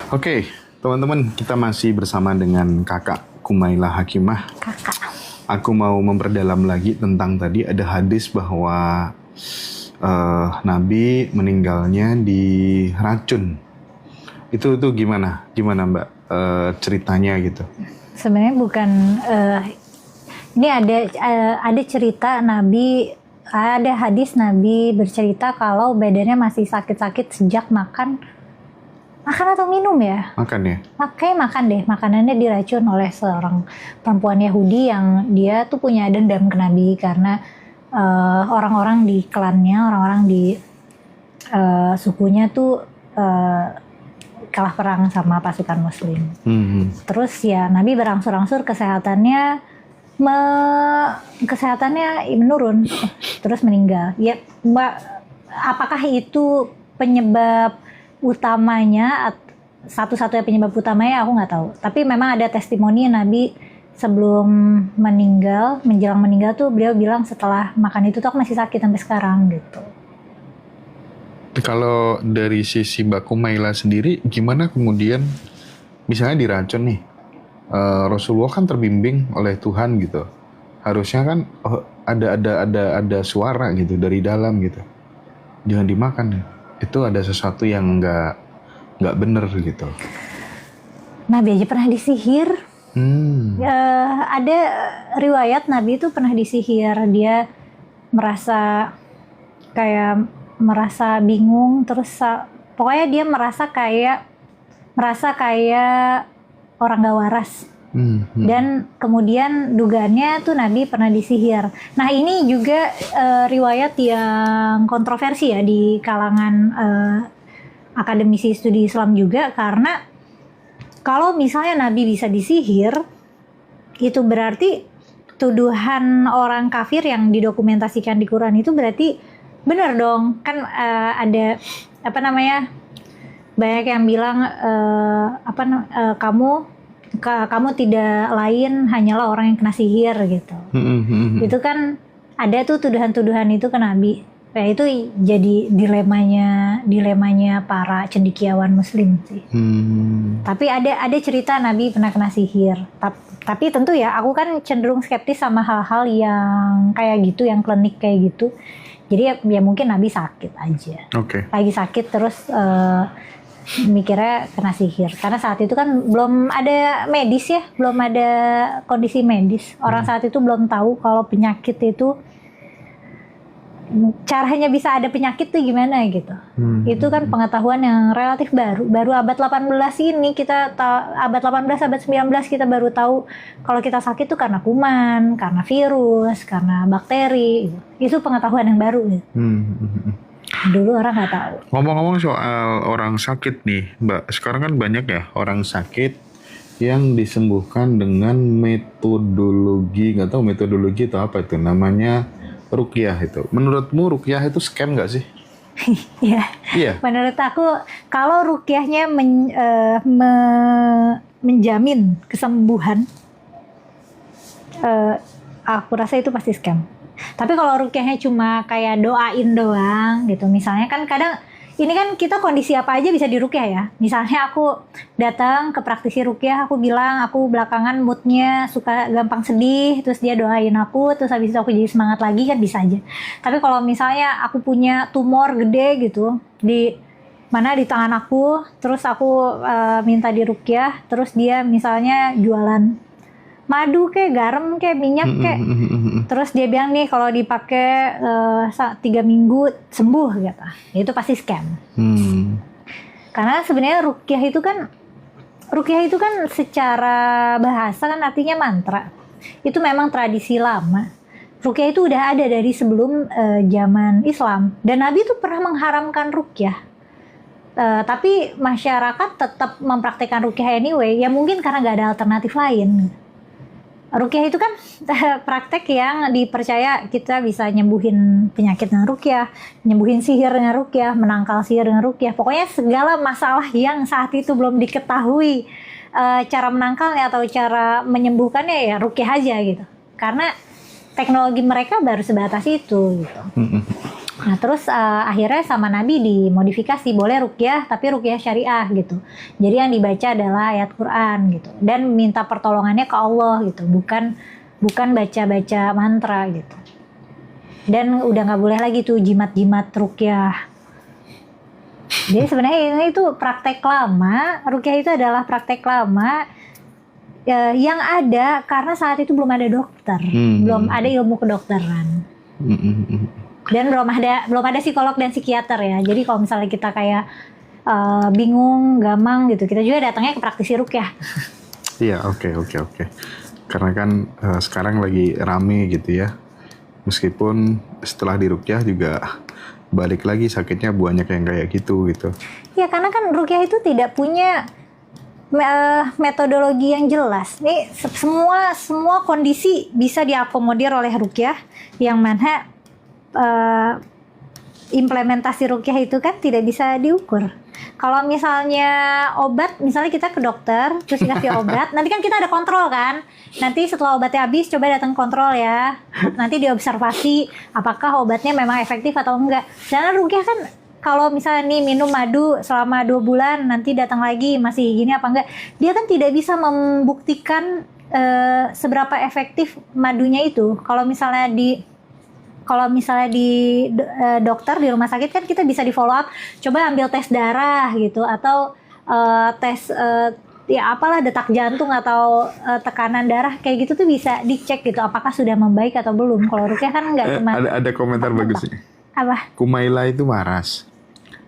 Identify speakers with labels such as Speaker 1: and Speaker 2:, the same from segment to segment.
Speaker 1: Oke, teman-teman, kita masih bersama dengan Kakak Kumaila Hakimah.
Speaker 2: Kakak.
Speaker 1: Aku mau memperdalam lagi tentang tadi ada hadis bahwa Nabi meninggalnya di racun. Itu gimana Mbak ceritanya gitu?
Speaker 2: Sebenarnya bukan ini ada cerita Nabi, ada hadis Nabi bercerita kalau badannya masih sakit-sakit sejak makan atau minum ya?
Speaker 1: Makan ya?
Speaker 2: Makanya makan deh, makanannya diracun oleh seorang perempuan Yahudi yang dia tuh punya dendam ke Nabi karena orang-orang di klannya, orang-orang di sukunya tuh kalah perang sama pasukan Muslim. Terus ya Nabi berangsur-angsur kesehatannya menurun, terus meninggal. Ya, apakah itu penyebab utamanya, satu-satunya penyebab utamanya aku nggak tahu. Tapi memang ada testimoni Nabi sebelum meninggal, menjelang meninggal tuh beliau bilang setelah makan itu tuh aku masih sakit sampai sekarang gitu.
Speaker 1: Kalau dari sisi Mbak Kumaila sendiri, gimana kemudian misalnya diracun nih, Rasulullah kan terbimbing oleh Tuhan gitu, harusnya kan ada suara gitu dari dalam gitu, jangan dimakan ya. Itu ada sesuatu yang nggak bener gitu.
Speaker 2: Nabi aja pernah disihir. Ada riwayat Nabi itu pernah disihir. Dia merasa bingung, terus pokoknya dia merasa kayak orang gak waras. Dan kemudian dugaannya tuh Nabi pernah disihir. Nah ini juga riwayat yang kontroversi ya di kalangan akademisi studi Islam juga, karena kalau misalnya Nabi bisa disihir, itu berarti tuduhan orang kafir yang didokumentasikan di Quran itu berarti benar dong. Kan ada banyak yang bilang kamu tidak lain hanyalah orang yang kena sihir gitu. Itu kan ada tuh tuduhan-tuduhan itu ke Nabi. Nah, itu jadi dilemanya para cendekiawan Muslim sih. Tapi ada cerita Nabi pernah kena sihir. Tapi tentu ya aku kan cenderung skeptis sama hal-hal yang kayak gitu, yang klinik kayak gitu. Jadi ya mungkin Nabi sakit aja. Lagi sakit terus mikirnya kena sihir, karena saat itu kan belum ada medis ya, belum ada kondisi medis. Orang saat itu belum tahu kalau penyakit itu caranya bisa ada penyakit tuh gimana gitu. Itu kan pengetahuan yang relatif baru abad 18 ini kita abad 18, abad 19 kita baru tahu kalau kita sakit tuh karena kuman, karena virus, karena bakteri. Itu pengetahuan yang baru gitu. Dulu orang nggak tahu.
Speaker 1: Ngomong-ngomong soal orang sakit nih, Mbak, sekarang kan banyak ya orang sakit yang disembuhkan dengan metodologi, nggak tahu metodologi atau apa itu namanya, ruqyah itu. Menurutmu ruqyah itu scam nggak sih?
Speaker 2: Iya. Menurut aku kalau ruqyahnya menjamin kesembuhan, aku rasa itu pasti scam. Tapi kalau ruqyahnya cuma kayak doain doang gitu, misalnya kan kadang ini kan kita kondisi apa aja bisa diruqyah ya. Misalnya aku datang ke praktisi ruqyah, aku bilang aku belakangan moodnya suka gampang sedih, terus dia doain aku, terus habis itu aku jadi semangat lagi, kan bisa aja. Tapi kalau misalnya aku punya tumor gede gitu di tangan aku, terus aku minta diruqyah, terus dia misalnya jualan madu kayak garam kayak minyak kayak, terus dia bilang nih kalau dipakai 3 minggu sembuh gitu, itu pasti scam. Karena sebenarnya ruqyah itu kan secara bahasa kan artinya mantra. Itu memang tradisi lama. Ruqyah itu udah ada dari sebelum zaman Islam, dan Nabi itu pernah mengharamkan ruqyah. Tapi masyarakat tetap mempraktekkan ruqyah anyway, ya mungkin karena nggak ada alternatif lain. Ruqyah itu kan praktek yang dipercaya kita bisa nyembuhin penyakit dengan ruqyah, nyembuhin sihir dengan ruqyah, menangkal sihir dengan ruqyah. Pokoknya segala masalah yang saat itu belum diketahui cara menangkalnya atau cara menyembuhkannya, ya ruqyah aja gitu. Karena teknologi mereka baru sebatas itu gitu. Nah terus akhirnya sama Nabi dimodifikasi, boleh ruqyah tapi ruqyah syariah gitu. Jadi yang dibaca adalah ayat Quran gitu, dan minta pertolongannya ke Allah gitu, bukan baca-baca mantra gitu. Dan udah nggak boleh lagi tuh jimat-jimat ruqyah. Jadi sebenarnya ini itu praktek lama, ruqyah itu adalah praktek lama yang ada karena saat itu belum ada dokter, belum ada ilmu kedokteran. Dan belum ada psikolog dan psikiater ya. Jadi kalau misalnya kita kayak bingung, gamang gitu, kita juga datangnya ke praktisi ruqyah.
Speaker 1: Iya, oke. Karena kan sekarang lagi rame gitu ya. Meskipun setelah diruqyah juga balik lagi sakitnya banyak yang kayak gitu.
Speaker 2: Ya karena kan ruqyah itu tidak punya metodologi yang jelas. Nih semua kondisi bisa diakomodir oleh ruqyah, yang mana implementasi ruqyah itu kan tidak bisa diukur. Kalau misalnya obat, misalnya kita ke dokter terus dikasih obat, nanti kan kita ada kontrol kan. Nanti setelah obatnya habis coba datang kontrol ya. Nanti diobservasi apakah obatnya memang efektif atau enggak. Sedangkan ruqyah kan kalau misalnya nih minum madu selama 2 bulan, nanti datang lagi masih gini apa enggak, dia kan tidak bisa membuktikan seberapa efektif madunya itu. Kalau misalnya di dokter di rumah sakit kan kita bisa di follow up, coba ambil tes darah gitu, atau tes ya apalah, detak jantung atau tekanan darah kayak gitu tuh bisa dicek gitu apakah sudah membaik atau belum. Kalau ruqyah kan nggak cuma
Speaker 1: Ada komentar bagus nih.
Speaker 2: apa?
Speaker 1: Kumaila itu waras.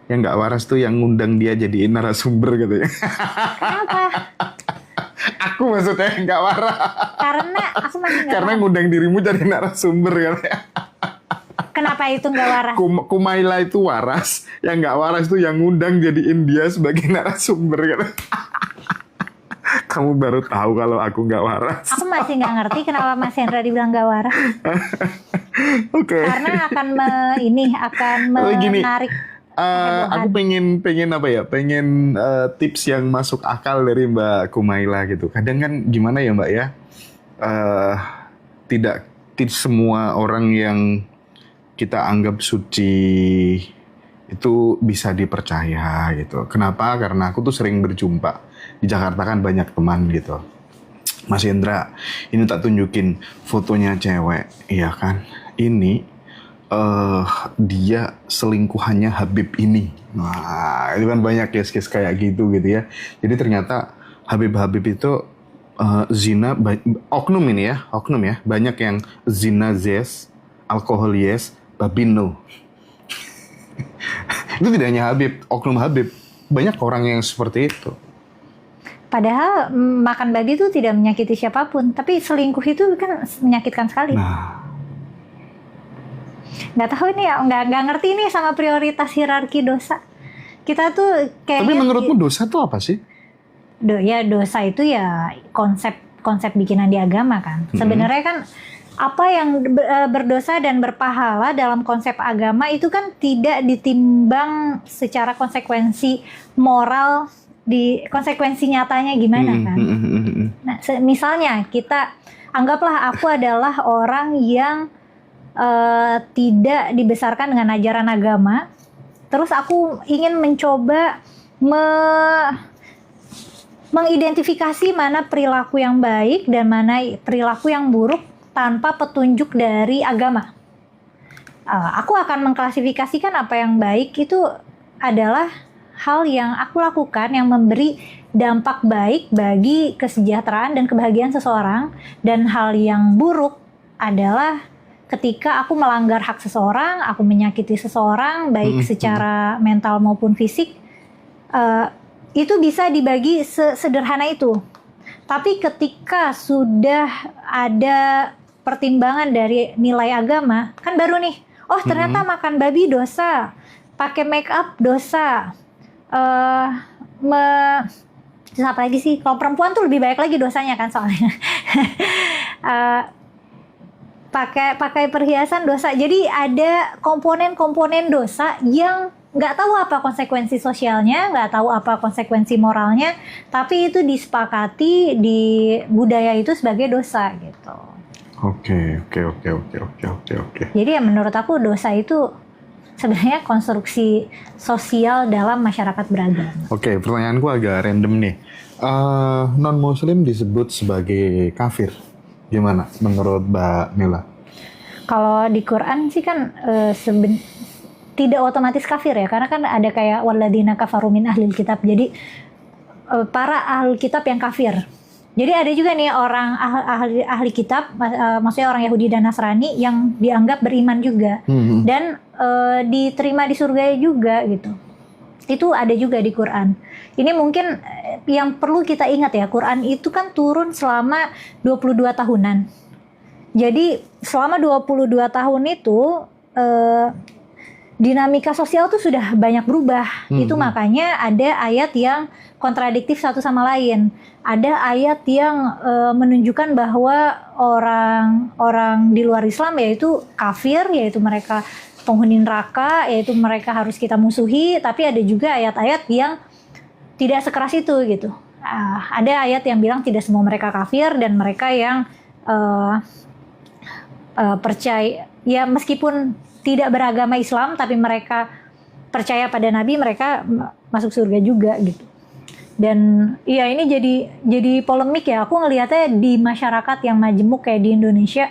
Speaker 1: Yang nggak waras tuh yang ngundang dia jadiin narasumber katanya.
Speaker 2: Kenapa?
Speaker 1: Aku maksudnya nggak waras.
Speaker 2: Karena aku masih nggak
Speaker 1: Karena
Speaker 2: paham.
Speaker 1: ngundang dirimu jadi narasumber katanya.
Speaker 2: Kenapa itu nggak waras?
Speaker 1: Kumaila itu waras. Yang nggak waras tuh yang ngundang jadiin dia sebagai narasumber katanya. Kamu baru tahu kalau aku nggak waras.
Speaker 2: Aku masih nggak ngerti kenapa Mas Hendra dibilang nggak waras.
Speaker 1: Oke.
Speaker 2: Karena akan
Speaker 1: Gini,
Speaker 2: menarik.
Speaker 1: aku pengen apa ya? Pengen tips yang masuk akal dari Mbak Kumaila gitu. Kadang kan gimana ya Mbak ya? Tidak semua orang yang kita anggap suci itu bisa dipercaya gitu. Kenapa? Karena aku tuh sering berjumpa di Jakarta kan banyak teman gitu. Mas Hendra, ini tak tunjukin fotonya cewek, iya kan? Ini dia selingkuhannya Habib ini. Nah, itu kan banyak case-case kayak gitu ya. Jadi ternyata Habib itu zina, oknum ya, banyak yang zina yes, alkohol yes, babin no. Itu tidak hanya Habib, oknum Habib, banyak orang yang seperti itu.
Speaker 2: Padahal makan babi itu tidak menyakiti siapapun, tapi selingkuh itu kan menyakitkan sekali.
Speaker 1: Nah,
Speaker 2: Nggak tahu ini ya, nggak ngerti ini sama prioritas hierarki dosa. Kita tuh kayaknya.
Speaker 1: tapi menurutmu dosa itu apa sih?
Speaker 2: Dosa itu ya konsep bikinan di agama kan. Sebenarnya kan apa yang berdosa dan berpahala dalam konsep agama itu kan tidak ditimbang secara konsekuensi moral, di konsekuensi nyatanya gimana kan. Nah, misalnya kita anggaplah aku adalah orang yang tidak dibesarkan dengan ajaran agama, terus aku ingin mencoba mengidentifikasi mana perilaku yang baik dan mana perilaku yang buruk tanpa petunjuk dari agama. Aku akan mengklasifikasikan apa yang baik itu adalah hal yang aku lakukan yang memberi dampak baik bagi kesejahteraan dan kebahagiaan seseorang, dan hal yang buruk adalah ketika aku melanggar hak seseorang, aku menyakiti seseorang baik secara mental maupun fisik. Itu bisa dibagi sederhana itu. Tapi ketika sudah ada pertimbangan dari nilai agama, kan baru nih, oh ternyata makan babi dosa, pakai make up dosa, terus apa lagi sih? Kalau perempuan tuh lebih baik lagi dosanya kan soalnya. Pakai perhiasan dosa. Jadi ada komponen-komponen dosa yang nggak tahu apa konsekuensi sosialnya, nggak tahu apa konsekuensi moralnya, tapi itu disepakati di budaya itu sebagai dosa gitu.
Speaker 1: Oke.
Speaker 2: Jadi ya menurut aku dosa itu sebenarnya konstruksi sosial dalam masyarakat beragama.
Speaker 1: Oke, pertanyaanku agak random nih. Non-Muslim disebut sebagai kafir. Gimana menurut Mbak Mila?
Speaker 2: Kalau di Quran sih kan tidak otomatis kafir ya, karena kan ada kayak walladzina kafaru min ahlil kitab. Jadi para ahli kitab yang kafir. Jadi ada juga nih orang ahli kitab, maksudnya orang Yahudi dan Nasrani yang dianggap beriman juga dan diterima di surga juga gitu. Itu ada juga di Quran. Ini mungkin yang perlu kita ingat ya, Quran itu kan turun selama 22 tahunan. Jadi selama 22 tahun itu dinamika sosial tuh sudah banyak berubah. Itu makanya ada ayat yang kontradiktif satu sama lain. Ada ayat yang menunjukkan bahwa orang-orang di luar Islam yaitu kafir, yaitu mereka penghuni neraka, yaitu mereka harus kita musuhi. Tapi ada juga ayat-ayat yang tidak sekeras itu gitu. Ada ayat yang bilang tidak semua mereka kafir dan mereka yang percaya, ya meskipun tidak beragama Islam tapi mereka percaya pada Nabi, mereka masuk surga juga gitu. Dan iya ini jadi polemik ya. Aku ngelihatnya di masyarakat yang majemuk kayak di Indonesia,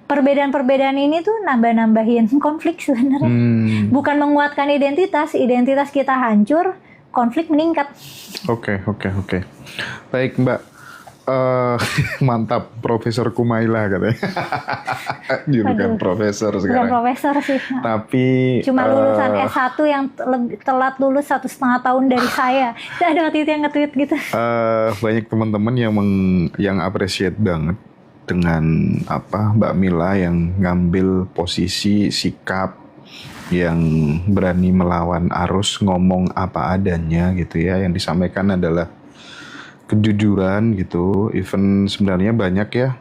Speaker 2: perbedaan-perbedaan ini tuh nambah-nambahin konflik sebenarnya. Bukan menguatkan identitas kita hancur, konflik meningkat.
Speaker 1: Oke. Baik Mbak. Mantap, Profesor Kumaila katanya. Julukan profesor sekarang.
Speaker 2: Bukan profesor sih.
Speaker 1: Tapi
Speaker 2: cuma lulusan S1 yang telat lulus 1,5 tahun dari saya. Ada waktu itu yang nge-tweet gitu.
Speaker 1: Banyak teman-teman yang appreciate banget dengan Mbak Mila yang ngambil posisi sikap yang berani melawan arus, ngomong apa adanya gitu ya. Yang disampaikan adalah kejujuran gitu. Even sebenarnya banyak ya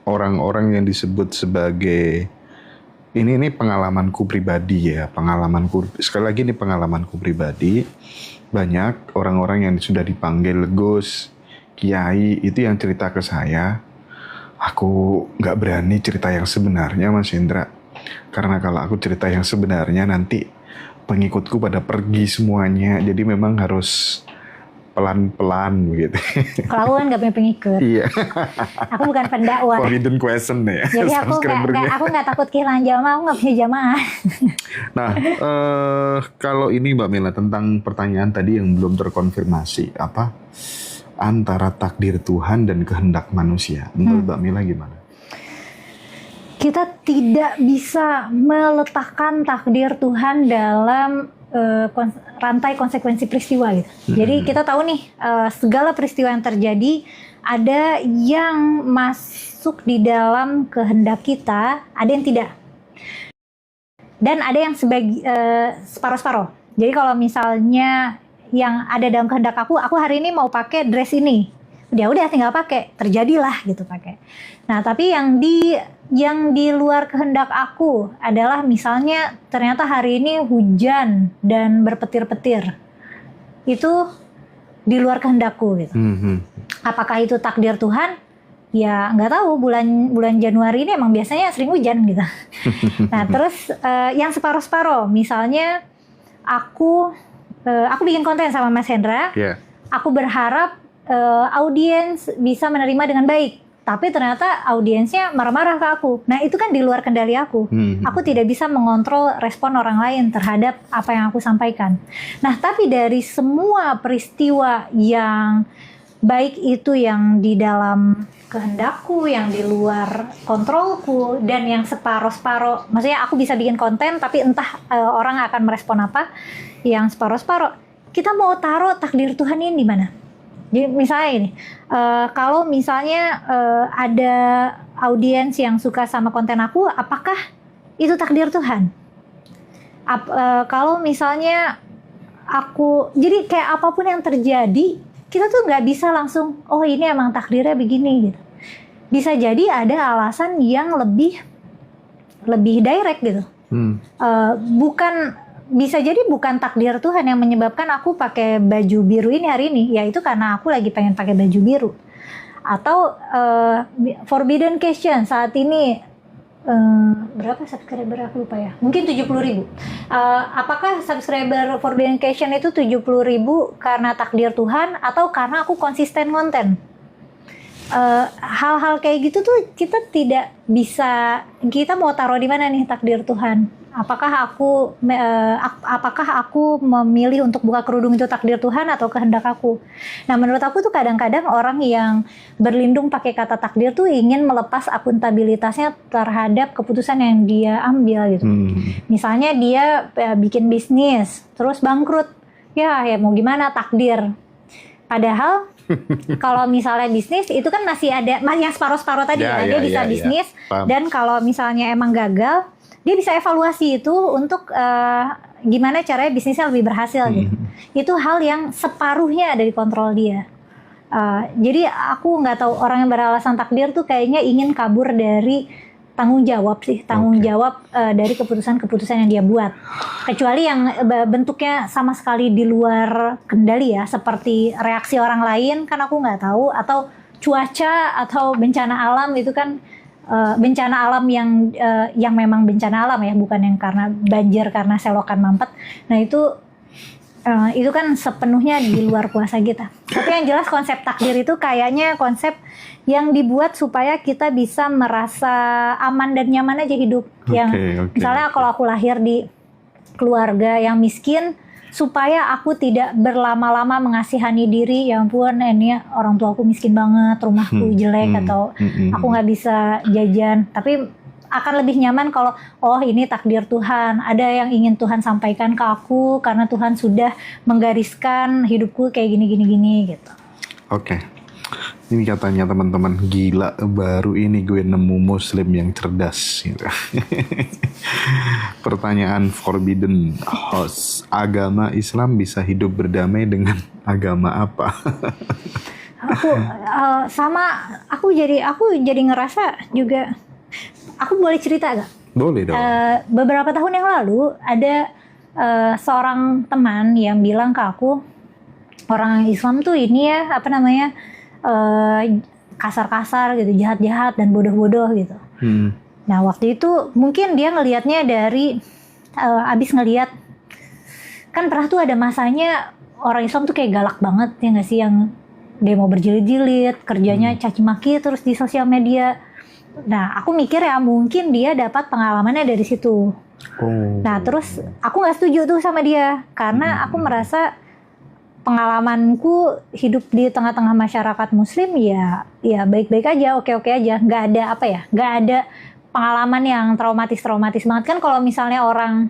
Speaker 1: orang-orang yang disebut sebagai ini pengalamanku pribadi ya, sekali lagi ini pengalamanku pribadi. Banyak orang-orang yang sudah dipanggil Gus, Kiai, itu yang cerita ke saya, aku nggak berani cerita yang sebenarnya Mas Indra, karena kalau aku cerita yang sebenarnya nanti pengikutku pada pergi semuanya, jadi memang harus pelan-pelan begitu.
Speaker 2: Kalau aku kan gak punya pengikut.
Speaker 1: Iya.
Speaker 2: Aku bukan pendakwah.
Speaker 1: Forbidden question ya.
Speaker 2: Jadi aku nggak takut kehilangan jamaah, aku nggak punya jamaah.
Speaker 1: Nah, kalau ini Mbak Mila tentang pertanyaan tadi yang belum terkonfirmasi, antara takdir Tuhan dan kehendak manusia, menurut Mbak Mila gimana?
Speaker 2: Kita tidak bisa meletakkan takdir Tuhan dalam rantai konsekuensi peristiwa gitu. Jadi kita tahu nih segala peristiwa yang terjadi ada yang masuk di dalam kehendak kita, ada yang tidak. Dan ada yang separuh-separuh. Jadi kalau misalnya yang ada dalam kehendak aku hari ini mau pakai dress ini, ya udah tinggal pakai, terjadilah gitu pakai. Nah tapi yang di luar kehendak aku adalah misalnya ternyata hari ini hujan dan berpetir-petir, itu di luar kehendakku gitu. Apakah itu takdir Tuhan? Ya nggak tahu. Bulan Januari ini emang biasanya sering hujan gitu. Nah terus yang separuh-separuh, misalnya aku bikin konten sama Mas Hendra, aku berharap audiens bisa menerima dengan baik. Tapi ternyata audiensnya marah-marah ke aku. Nah itu kan di luar kendali aku. Aku tidak bisa mengontrol respon orang lain terhadap apa yang aku sampaikan. Nah tapi dari semua peristiwa yang baik itu yang di dalam kehendakku, yang di luar kontrolku, dan yang separuh-separuh, maksudnya aku bisa bikin konten tapi entah orang akan merespon apa. Yang separuh-separuh, kita mau taruh takdir Tuhan ini di mana? Jadi misalnya ini, kalau misalnya ada audiens yang suka sama konten aku, apakah itu takdir Tuhan? Kalau misalnya jadi kayak apapun yang terjadi, kita tuh nggak bisa langsung, oh ini emang takdirnya begini gitu. Bisa jadi ada alasan yang lebih direct gitu. Bisa jadi bukan takdir Tuhan yang menyebabkan aku pakai baju biru ini hari ini, yaitu karena aku lagi pengen pakai baju biru. Atau forbidden question, saat ini berapa subscriber aku lupa ya, mungkin 70.000. Apakah subscriber Forbidden Question itu 70.000 karena takdir Tuhan atau karena aku konsisten konten? Hal-hal kayak gitu tuh kita tidak bisa, kita mau taruh di mana nih takdir Tuhan? Apakah aku memilih untuk buka kerudung itu takdir Tuhan atau kehendak aku? Nah, menurut aku tuh kadang-kadang orang yang berlindung pakai kata takdir tuh ingin melepas akuntabilitasnya terhadap keputusan yang dia ambil gitu. Misalnya dia bikin bisnis terus bangkrut, ya mau gimana, takdir. Padahal kalau misalnya bisnis itu kan masih ada yang separuh-separuh tadi dia bisa bisnis dan kalau misalnya emang gagal dia bisa evaluasi itu untuk gimana caranya bisnisnya lebih berhasil gitu. Itu hal yang separuhnya ada di kontrol dia. Jadi aku nggak tahu, orang yang beralasan takdir tuh kayaknya ingin kabur dari tanggung jawab jawab dari keputusan-keputusan yang dia buat. Kecuali yang bentuknya sama sekali di luar kendali ya, seperti reaksi orang lain kan aku nggak tahu, atau cuaca atau bencana alam itu kan bencana alam yang memang bencana alam ya, bukan yang karena banjir karena selokan mampet. Nah itu kan sepenuhnya di luar kuasa kita. Tapi yang jelas konsep takdir itu kayaknya konsep yang dibuat supaya kita bisa merasa aman dan nyaman aja hidup. Misalnya kalau aku lahir di keluarga yang miskin, supaya aku tidak berlama-lama mengasihani diri, ya ampun ini orang tua aku miskin banget, rumahku jelek atau aku nggak bisa jajan. Tapi akan lebih nyaman kalau ini takdir Tuhan, ada yang ingin Tuhan sampaikan ke aku karena Tuhan sudah menggariskan hidupku kayak gini gitu.
Speaker 1: Oke. Ini katanya teman-teman, gila baru ini gue nemu muslim yang cerdas gitu. Pertanyaan Forbidden Host, agama Islam bisa hidup berdamai dengan agama apa?
Speaker 2: Aku jadi ngerasa juga. Aku boleh cerita gak?
Speaker 1: Boleh dong.
Speaker 2: Beberapa tahun yang lalu ada seorang teman yang bilang ke aku, orang Islam tuh ini ya kasar-kasar gitu, jahat-jahat dan bodoh-bodoh gitu. Nah waktu itu mungkin dia ngelihatnya dari abis ngelihat, kan pernah tuh ada masanya orang Islam tuh kayak galak banget ya nggak sih, yang demo berjilid-jilid, kerjanya caci maki terus di sosial media. Nah aku mikir ya mungkin dia dapat pengalamannya dari situ. Nah terus aku nggak setuju tuh sama dia karena aku merasa pengalamanku hidup di tengah-tengah masyarakat Muslim ya baik-baik aja, oke-oke aja, nggak ada pengalaman yang traumatis banget kan. Kalau misalnya orang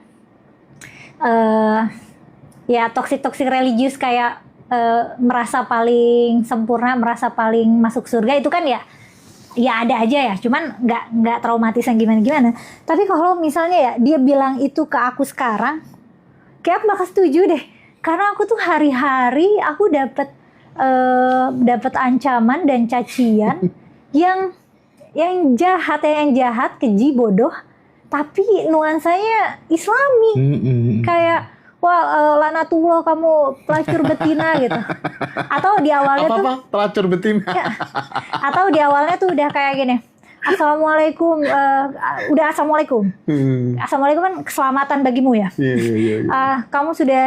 Speaker 2: toksik religius kayak merasa paling sempurna, merasa paling masuk surga, itu kan ya ada aja ya, cuman nggak traumatis yang gimana. Tapi kalau misalnya ya dia bilang itu ke aku sekarang, kayak aku bakal setuju deh. Karena aku tuh hari-hari aku dapat ancaman dan cacian yang jahat, keji, bodoh, tapi nuansanya Islami. Kayak lanatullah kamu pelacur betina gitu. Atau di awalnya
Speaker 1: pelacur betina.
Speaker 2: Ya, atau di awalnya tuh udah kayak gini. Assalamualaikum, assalamualaikum. Assalamualaikum kan keselamatan bagimu ya. Kamu sudah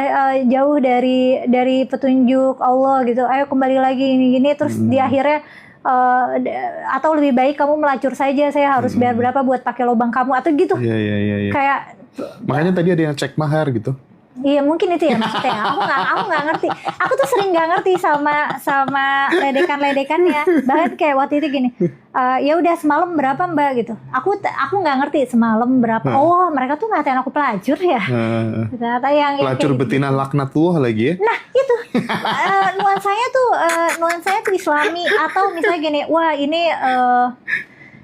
Speaker 2: jauh dari petunjuk Allah gitu. Ayo kembali lagi gini. Terus di akhirnya atau lebih baik kamu melacur saja. Saya harus bayar berapa buat pakai lubang kamu atau gitu. Kayak
Speaker 1: makanya tadi ada yang cek mahar gitu.
Speaker 2: Iya mungkin itu ya maksudnya. Aku nggak ngerti. Aku tuh sering nggak ngerti sama ledekannya. Bahkan kayak waktu itu gini, ya udah semalam berapa mbak gitu. Aku nggak ngerti semalam berapa. Oh mereka tuh ngatain aku pelacur ya. Ternyata yang
Speaker 1: pelacur betina laknatullah lagi ya.
Speaker 2: Nah itu nuansanya tuh Islami. Atau misalnya gini, wah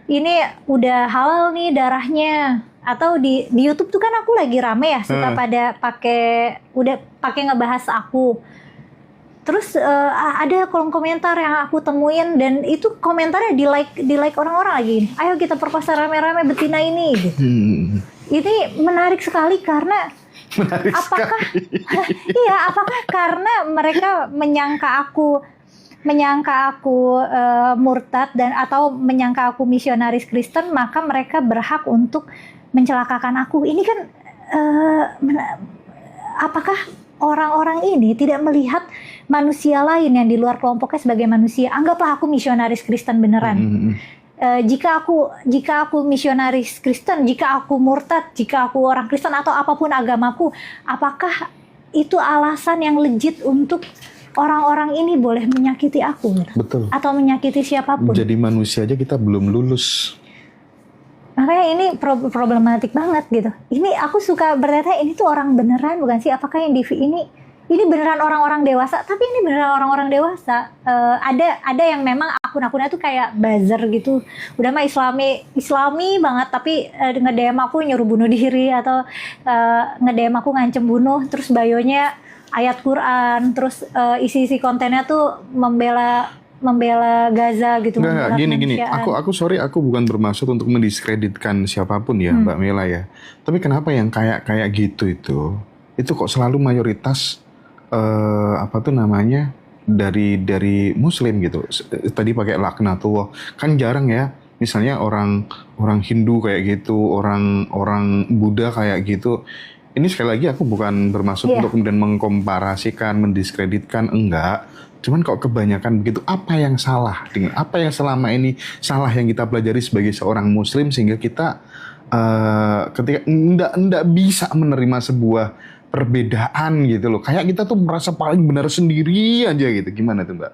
Speaker 2: ini udah halal nih darahnya. Atau di YouTube tuh kan aku lagi rame ya, suka pada pakai ngebahas aku. Terus ada kolom komentar yang aku temuin dan itu komentarnya di like orang-orang lagi. Ayo kita perkosa rame-rame betina ini. Gitu. Ini menarik sekali karena apakah karena mereka menyangka aku menyangka aku murtad dan atau menyangka aku misionaris Kristen, maka mereka berhak untuk mencelakakan aku. Ini kan apakah orang-orang ini tidak melihat manusia lain yang di luar kelompoknya sebagai manusia? Anggaplah aku misionaris Kristen beneran. Jika aku misionaris Kristen, jika aku murtad, jika aku orang Kristen atau apapun agamaku, apakah itu alasan yang legit untuk orang-orang ini boleh menyakiti aku?
Speaker 1: Betul.
Speaker 2: Atau menyakiti siapapun?
Speaker 1: Jadi manusia aja kita belum lulus.
Speaker 2: Makanya ini problematik banget gitu. Ini aku suka bertanya, ini tuh orang beneran bukan sih? Apakah yang ini beneran orang-orang dewasa? Tapi ini beneran orang-orang dewasa. Ada yang memang akun-akunnya tuh kayak buzzer gitu. Udah mah Islami banget, tapi nge-DM aku nyuruh bunuh diri atau nge-DM aku ngancem bunuh. Terus bio-nya ayat Quran. Terus isi-isi kontennya tuh membela Gaza gitu.
Speaker 1: Enggak, gini. Aku sorry, aku bukan bermaksud untuk mendiskreditkan siapapun ya, Mbak Mela ya. Tapi kenapa yang kayak gitu itu kok selalu mayoritas dari Muslim gitu. Tadi pakai laknatullah. Kan jarang ya. Misalnya orang Hindu kayak gitu, orang Buddha kayak gitu. Ini sekali lagi aku bukan bermaksud untuk kemudian mengkomparasikan, mendiskreditkan, enggak. Cuman kok kebanyakan begitu, apa yang salah dengan apa yang selama ini salah yang kita pelajari sebagai seorang Muslim sehingga kita ketika enggak bisa menerima sebuah perbedaan gitu loh. Kayak kita tuh merasa paling benar sendiri aja gitu. Gimana tuh Mbak?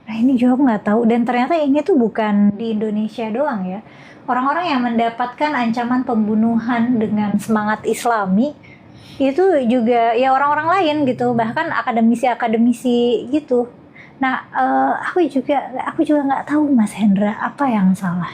Speaker 2: Nah ini juga nggak tahu, dan ternyata ini tuh bukan di Indonesia doang ya. Orang-orang yang mendapatkan ancaman pembunuhan dengan semangat Islami itu juga ya orang-orang lain gitu, bahkan akademisi gitu. Nah, aku juga nggak tahu Mas Hendra apa yang salah.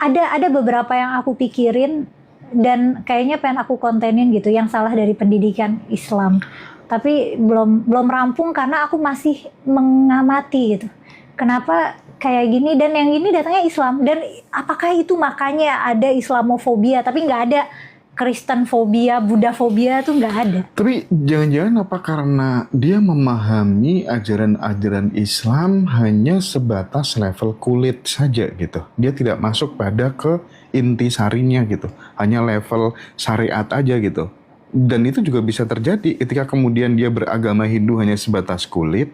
Speaker 2: Ada beberapa yang aku pikirin dan kayaknya pengen aku kontenin gitu, yang salah dari pendidikan Islam. Tapi belum rampung karena aku masih mengamati gitu. Kenapa kayak gini dan yang ini datangnya Islam, dan apakah itu makanya ada Islamofobia tapi nggak ada Kristenfobia, Buddhafobia tuh nggak ada.
Speaker 1: Tapi jangan-jangan apa karena dia memahami ajaran-ajaran Islam hanya sebatas level kulit saja gitu. Dia tidak masuk pada ke inti sarinya gitu. Hanya level syariat aja gitu. Dan itu juga bisa terjadi ketika kemudian dia beragama Hindu hanya sebatas kulit,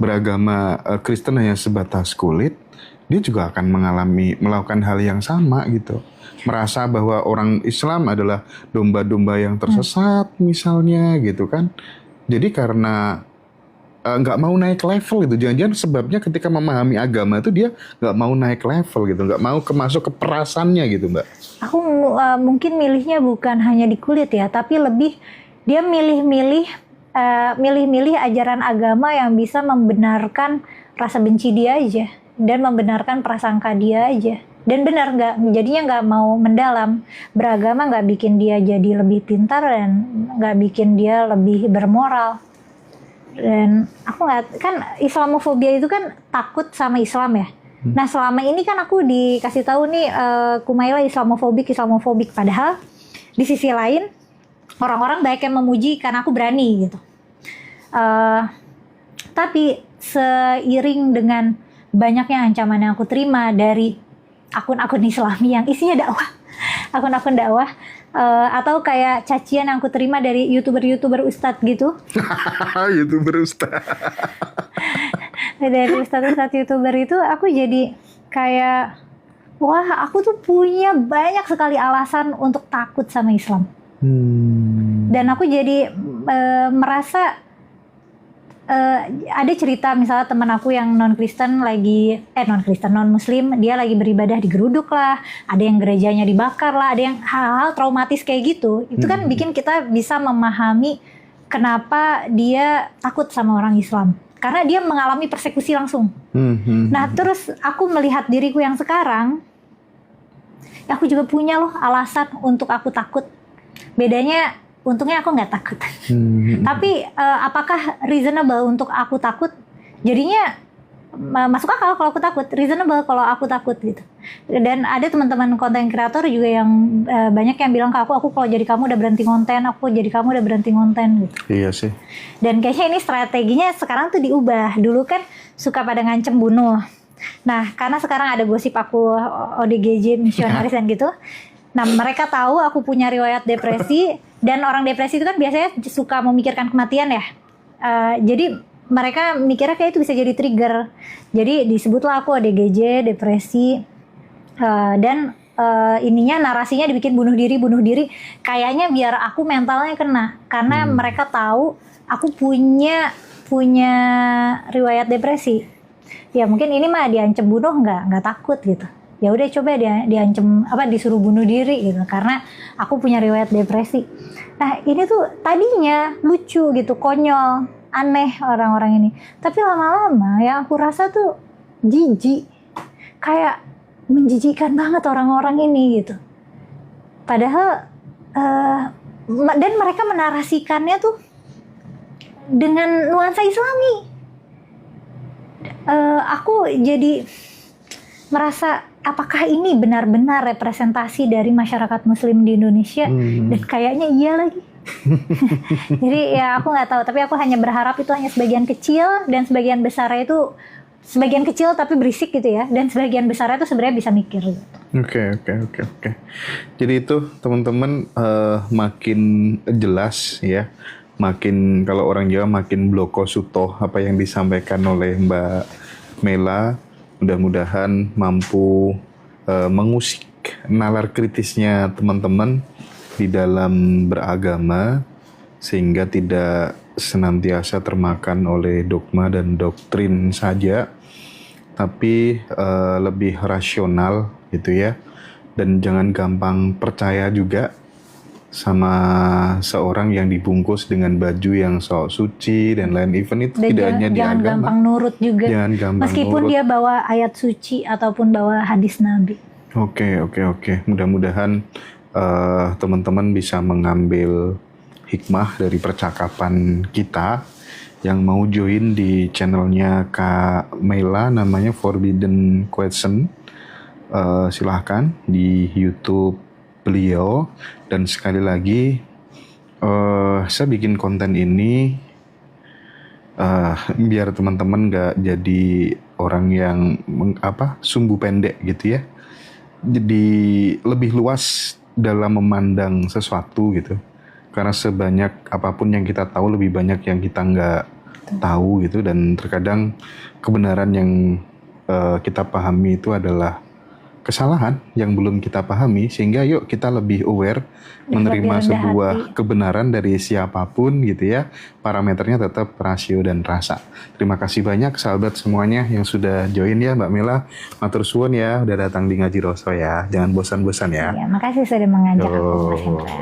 Speaker 1: beragama Kristen hanya sebatas kulit, dia juga akan melakukan hal yang sama gitu. Merasa bahwa orang Islam adalah domba-domba yang tersesat misalnya gitu kan. Jadi karena nggak mau naik level gitu. Jangan-jangan sebabnya ketika memahami agama itu dia nggak mau naik level gitu. Nggak mau masuk ke perasannya gitu Mbak.
Speaker 2: Aku mungkin milihnya bukan hanya di kulit ya, tapi lebih dia milih-milih ajaran agama yang bisa membenarkan rasa benci dia aja dan membenarkan prasangka dia aja. Dan benar jadinya nggak mau mendalam. Beragama nggak bikin dia jadi lebih pintar dan nggak bikin dia lebih bermoral. Dan aku nggak, kan Islamofobia itu kan takut sama Islam ya. Nah selama ini kan aku dikasih tahu nih Kumaila Islamofobik. Padahal di sisi lain orang-orang banyak yang memuji karena aku berani gitu. Tapi seiring dengan banyaknya ancaman yang aku terima dari akun-akun Islami yang isinya dakwah, akun-akun dakwah, atau kayak cacian yang aku terima dari youtuber ustadz gitu.
Speaker 1: Youtuber ustadz.
Speaker 2: Dari ustadz youtuber itu aku jadi kayak, wah aku tuh punya banyak sekali alasan untuk takut sama Islam. Dan aku jadi merasa ada cerita misalnya teman aku yang non muslim, dia lagi beribadah digeruduk lah, ada yang gerejanya dibakar lah, ada yang hal-hal traumatis kayak gitu. Itu kan bikin kita bisa memahami kenapa dia takut sama orang Islam, karena dia mengalami persekusi langsung. Nah terus aku melihat diriku yang sekarang, aku juga punya loh alasan untuk aku takut. Bedanya untungnya aku nggak takut. Tapi apakah reasonable untuk aku takut? Jadinya masuk akal kalau aku takut, reasonable kalau aku takut gitu. Dan ada teman-teman konten kreator juga yang banyak yang bilang ke aku kalau jadi kamu udah berhenti konten, aku jadi kamu udah berhenti konten gitu.
Speaker 1: Iya sih.
Speaker 2: Dan kayaknya ini strateginya sekarang tuh diubah. Dulu kan suka pada ngancem bunuh. Nah, karena sekarang ada gosip aku ODGJ misionaris dan gitu. Nah, mereka tahu aku punya riwayat depresi dan orang depresi itu kan biasanya suka memikirkan kematian ya. Jadi mereka mikirnya kayak itu bisa jadi trigger. Jadi disebutlah aku ODGJ, depresi, dan ininya narasinya dibikin bunuh diri. Kayaknya biar aku mentalnya kena, karena mereka tahu aku punya riwayat depresi. Ya mungkin ini mah diancam bunuh nggak takut gitu. Ya udah coba diancam disuruh bunuh diri gitu, karena aku punya riwayat depresi. Nah ini tuh tadinya lucu gitu, konyol, aneh orang-orang ini, tapi lama-lama yang aku rasa tuh jijik, kayak menjijikkan banget orang-orang ini gitu. Padahal dan mereka menarasikannya tuh dengan nuansa Islami. Aku jadi merasa apakah ini benar-benar representasi dari masyarakat Muslim di Indonesia? Dan kayaknya iya lagi. Jadi ya aku nggak tahu, tapi aku hanya berharap itu hanya sebagian kecil, dan sebagian besarnya itu sebagian kecil tapi berisik gitu ya, dan sebagian besarnya itu sebenarnya bisa mikir gitu.
Speaker 1: Oke. Jadi itu teman-teman makin jelas ya, makin kalau orang Jawa makin bloko sutoh apa yang disampaikan oleh Mbak Mela. Mudah-mudahan mampu mengusik nalar kritisnya teman-teman di dalam beragama, sehingga tidak senantiasa termakan oleh dogma dan doktrin saja, tapi lebih rasional gitu ya, dan jangan gampang percaya juga sama seorang yang dibungkus dengan baju yang sok suci dan lain event itu. Dan tidak hanya di agama.
Speaker 2: Jangan gampang nurut juga.
Speaker 1: Jangan gampang
Speaker 2: meskipun nurut. Dia bawa ayat suci ataupun bawa hadis Nabi.
Speaker 1: Oke. Mudah-mudahan teman-teman bisa mengambil hikmah dari percakapan kita. Yang mau join di channelnya Kak Mela, namanya Forbidden Question, silahkan di YouTube beliau. Dan sekali lagi saya bikin konten ini biar teman-teman gak jadi orang yang sumbu pendek gitu ya. Jadi lebih luas dalam memandang sesuatu gitu. Karena sebanyak apapun yang kita tahu, lebih banyak yang kita nggak tahu gitu. Dan terkadang kebenaran yang kita pahami itu adalah kesalahan yang belum kita pahami. Sehingga yuk kita lebih aware menerima sebuah kebenaran dari siapapun gitu ya. Parameternya tetap rasio dan rasa. Terima kasih banyak sahabat semuanya yang sudah join ya Mbak Mela. Matur suwun ya udah datang di Ngaji Roso ya. Jangan bosan-bosan ya.
Speaker 2: Makasih sudah mengajak aku Mas Hendra.